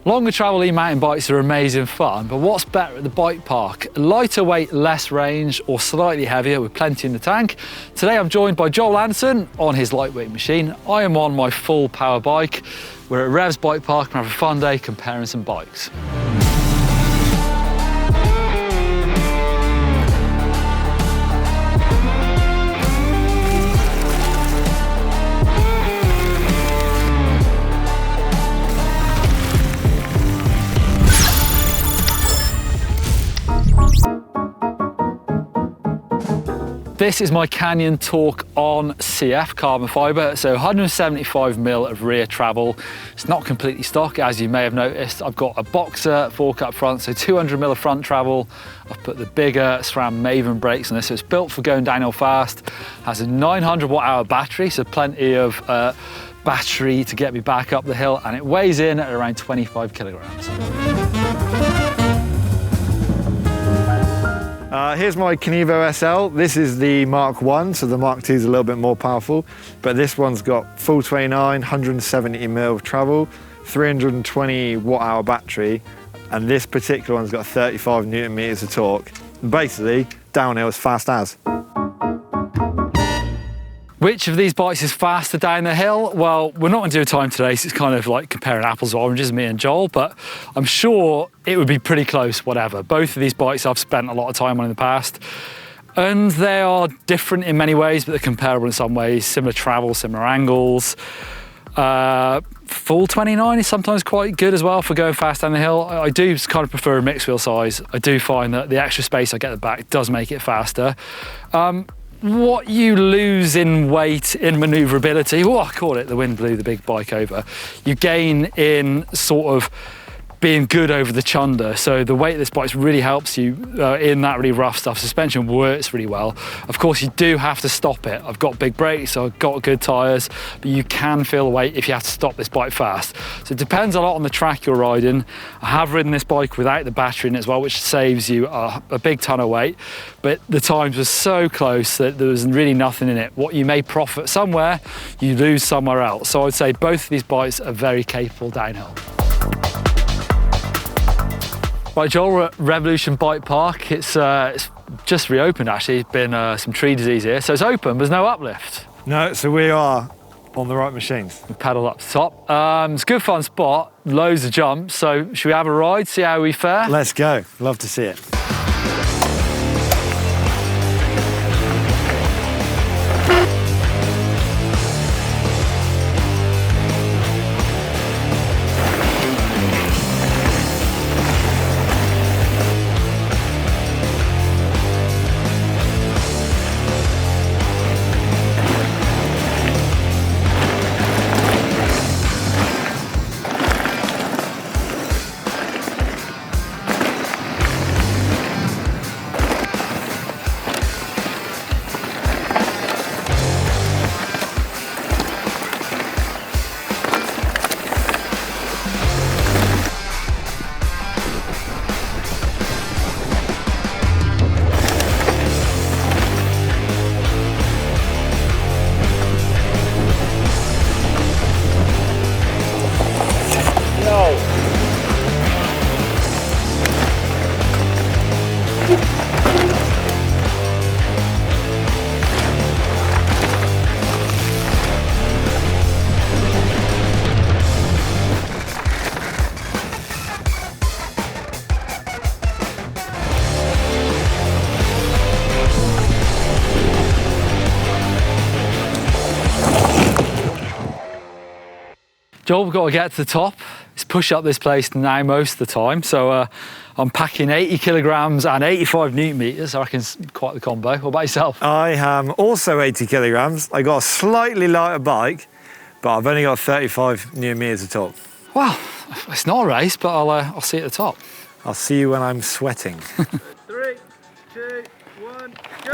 Longer travel e-mountain bikes are amazing fun, but what's better at the bike park? Lighter weight, less range, or slightly heavier with plenty in the tank? Today I'm joined by Joel Anson on his lightweight machine. I am on my full power bike. We're at Rev's Bike Park and have a fun day comparing some bikes. This is my Canyon Torque on CF carbon fibre, so 175mm of rear travel. It's not completely stock, as you may have noticed. I've got a boxer fork up front, so 200mm of front travel. I've put the bigger SRAM Maven brakes on this, so it's built for going downhill fast. Has a 900 watt-hour battery, so plenty of battery to get me back up the hill, and it weighs in at around 25 kilograms. Here's my Kenevo SL. This is the Mark 1, so the Mark 2 is a little bit more powerful, but this one's got full 29, 170mm of travel, 320 watt-hour battery, and this particular one's got 35 Newton meters of torque. Basically, downhill as fast as. Which of these bikes is faster down the hill? Well, we're not going to do a time today, so it's kind of like comparing apples to oranges, me and Joel, but I'm sure it would be pretty close, whatever. Both of these bikes I've spent a lot of time on in the past, and they are different in many ways, but they're comparable in some ways. Similar travel, similar angles. Full 29 is sometimes quite good as well for going fast down the hill. I do kind of prefer a mixed wheel size. I do find that the extra space I get at the back does make it faster. What you lose in weight, in manoeuvrability, oh, I call it, the wind blew the big bike over, you gain in sort of being good over the chunder. So the weight of this bike really helps you in that really rough stuff. Suspension works really well. Of course, you do have to stop it. I've got big brakes, so I've got good tyres, but you can feel the weight if you have to stop this bike fast. So it depends a lot on the track you're riding. I have ridden this bike without the battery in it as well, which saves you a big ton of weight, but the times were so close that there was really nothing in it. What you may profit somewhere, you lose somewhere else. So I'd say both of these bikes are very capable downhill. Right, Joel, we're at Revolution Bike Park. It's just reopened actually. It's been some tree disease here, so it's open, but there's no uplift. No, so we are on the right machines. We pedal up the top. It's a good fun spot, loads of jumps, so should we have a ride, see how we fare? Let's go, love to see it. Joel, we've got to get to the top. It's push up this place now most of the time. So I'm packing 80 kilograms and 85 Newton meters. I reckon it's quite the combo. What about yourself? I am also 80 kilograms. I got a slightly lighter bike, but I've only got 35 Newton meters of torque. Well, it's not a race, but I'll see you at the top. I'll see you when I'm sweating. 3, 2, 1, go!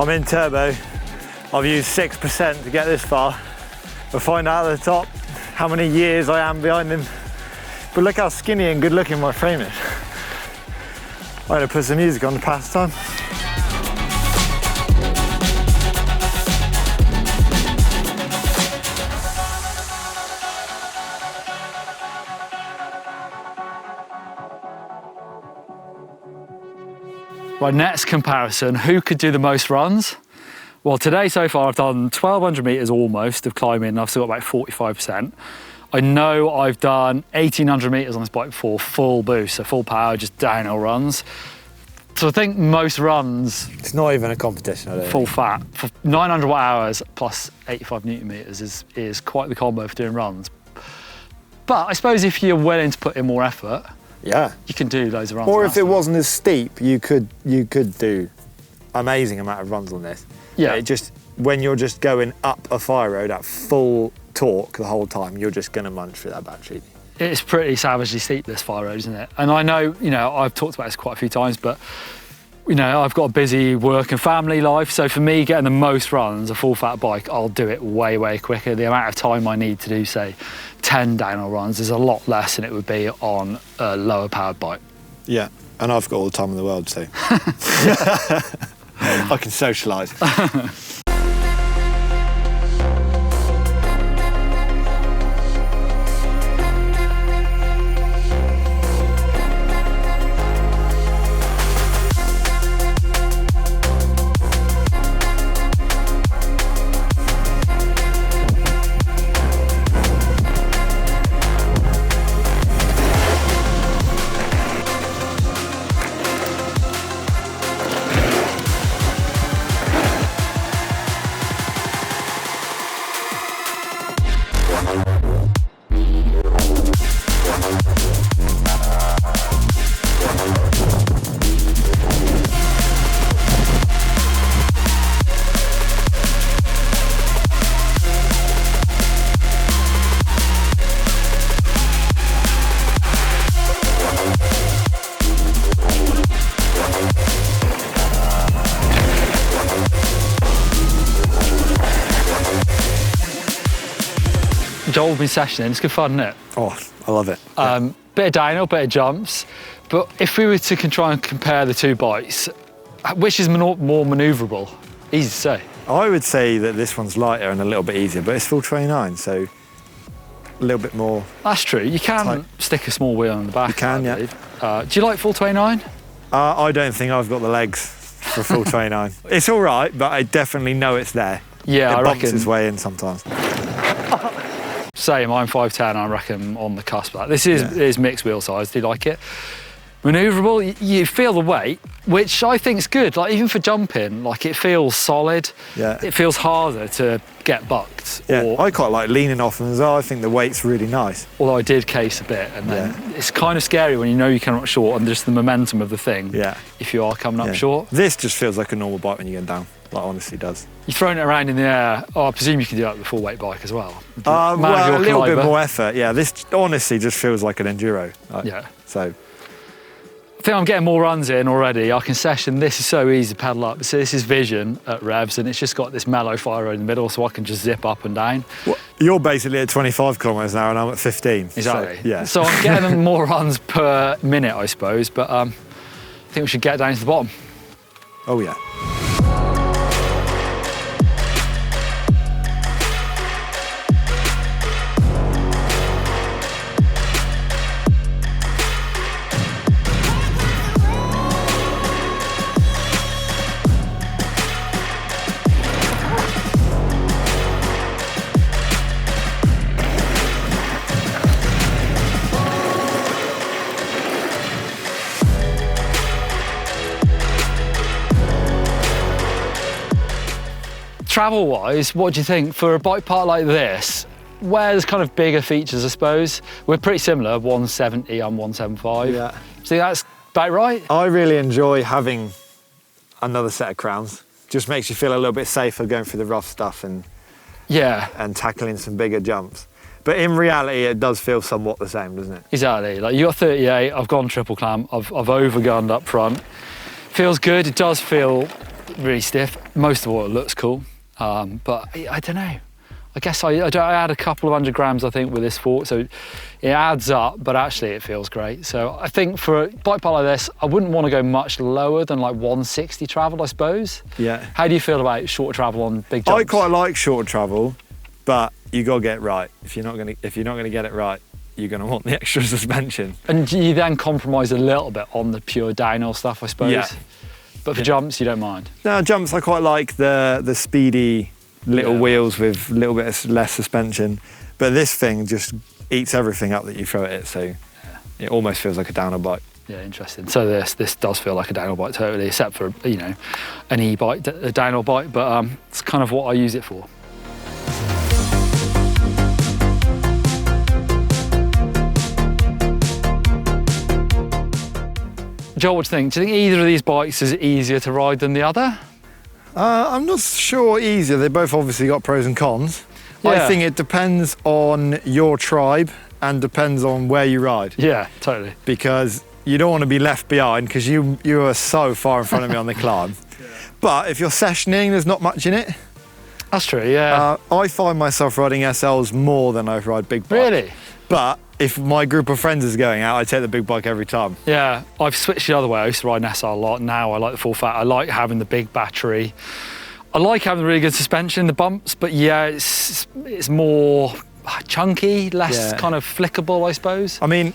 I'm in turbo. I've used 6% to get this far. We'll find out at the top how many years I am behind him. But look how skinny and good looking my frame is. I'm gonna put some music on to pass time. Right, next comparison, who could do the most runs? Well, today so far I've done 1,200 meters almost of climbing, and I've still got about 45%. I know I've done 1,800 meters on this bike before, full boost, so full power, just downhill runs. So I think most runs... It's not even a competition, I don't full think. fat. For 900 watt hours plus 85 Newton meters is quite the combo for doing runs. But I suppose if you're willing to put in more effort, yeah, you can do loads of runs. Or if it wasn't as steep, you could do amazing amount of runs on this. Yeah. It just, when you're just going up a fire road at full torque the whole time, you're just going to munch through that battery. It's pretty savagely steep, this fire road, isn't it? And I know, you know, I've talked about this quite a few times, but you know, I've got a busy work and family life, so for me, getting the most runs, a full fat bike, I'll do it way, way quicker. The amount of time I need to do, say, 10 downhill runs is a lot less than it would be on a lower powered bike. Yeah, and I've got all the time in the world, so I can socialise. Joel's been sessioning, it's good fun, isn't it? Oh, I love it. Bit of downhill, bit of jumps, but if we were to try and compare the two bikes, which is more manoeuvrable? Easy to say. I would say that this one's lighter and a little bit easier, but it's full 29, so a little bit more. That's true. You can tight. stick a small wheel on the back. You can, I yeah. Do you like full 29? I don't think I've got the legs for full 29. It's all right, but I definitely know it's there. Yeah, it I bumps reckon. its way in sometimes. Same, I'm 5'10", I reckon on the cusp of that. This is mixed wheel size, do you like it? Manoeuvrable, you feel the weight, which I think is good. Like even for jumping, like it feels solid. Yeah. It feels harder to get bucked. Yeah, I quite like leaning off them as well. I think the weight's really nice. Although I did case a bit, and then it's kind of scary when you know you come up short and just the momentum of the thing. Yeah. If you are coming up short. This just feels like a normal bike when you're going down. Like honestly does. You're throwing it around in the air. Oh, I presume you can do that with a full weight bike as well. Well, a little bit more effort. Yeah, this honestly just feels like an enduro. Yeah. So. I think I'm getting more runs in already. I can session. This is so easy to pedal up. So this is Vision at Revs, and it's just got this mellow fire road in the middle, so I can just zip up and down. Well, you're basically at 25 kilometres an hour, and I'm at 15. Exactly. So, yeah. So I'm getting more runs per minute, I suppose. But I think we should get down to the bottom. Oh yeah. Travel-wise, what do you think for a bike park like this? Where's kind of bigger features, I suppose? We're pretty similar, 170 and 175. Yeah. So that's about right? I really enjoy having another set of crowns. Just makes you feel a little bit safer going through the rough stuff and tackling some bigger jumps. But in reality, it does feel somewhat the same, doesn't it? Exactly. Like you got 38, I've gone triple clamp, I've overgunned up front. Feels good. It does feel really stiff. Most of all, it looks cool, but I don't know. I guess I add a couple of 100 grams, I think, with this fork, so it adds up, but actually it feels great. So I think for a bike part like this, I wouldn't want to go much lower than like 160 travel, I suppose. Yeah. How do you feel about shorter travel on big jumps? I quite like short travel, but you got to get it right. If you're not gonna get it right, you're gonna want the extra suspension. And you then compromise a little bit on the pure downhill stuff, I suppose. Yeah. But for jumps, you don't mind. No, jumps I quite like the speedy little wheels with a little bit less suspension, but this thing just eats everything up that you throw at it, so it almost feels like a downhill bike. Yeah, interesting. So this does feel like a downhill bike totally, except for, you know, an e-bike, a downhill bike, but it's kind of what I use it for. Joel, what do you think? Do you think either of these bikes is easier to ride than the other? I'm not sure easier. They both obviously got pros and cons. Yeah. I think it depends on your tribe and depends on where you ride. Yeah, totally. Because you don't want to be left behind because you are so far in front of me on the climb. Yeah. But if you're sessioning, there's not much in it. That's true, yeah. I find myself riding SLs more than I ride big bikes. Really? But if my group of friends is going out, I take the big bike every time. Yeah, I've switched the other way. I used to ride an SL a lot. Now I like the full fat. I like having the big battery. I like having the really good suspension, the bumps, but yeah, it's more chunky, less kind of flickable, I suppose. I mean,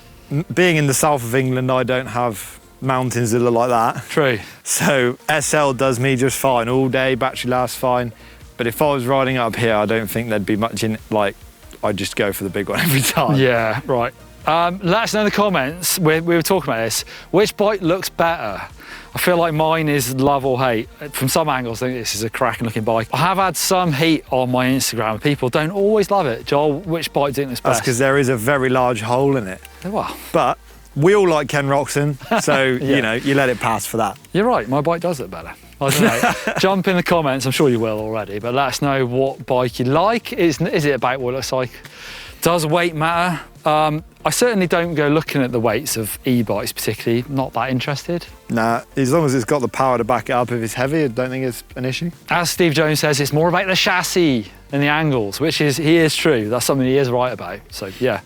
being in the south of England, I don't have mountains that look like that. True. So SL does me just fine all day, battery lasts fine. But if I was riding up here, I don't think there'd be much in it. Like, I'd just go for the big one every time. Yeah, right. Let us know in the comments, we were talking about this, which bike looks better? I feel like mine is love or hate. From some angles, I think this is a cracking looking bike. I have had some heat on my Instagram. People don't always love it. Joel, which bike do you think is best? That's because there is a very large hole in it. Well, but we all like Ken Roxon, so you know, you let it pass for that. You're right, my bike does look better. I don't know. Jump in the comments, I'm sure you will already, but let us know what bike you like. Is it about what it looks like? Does weight matter? I certainly don't go looking at the weights of e-bikes particularly, not that interested. Nah, as long as it's got the power to back it up, if it's heavy, I don't think it's an issue. As Steve Jones says, it's more about the chassis and the angles, which he is true. That's something he is right about. So yeah,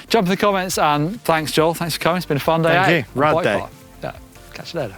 jump in the comments and thanks Joel, thanks for coming. It's been a fun day out. Thank you, rad day. Yeah, catch you later.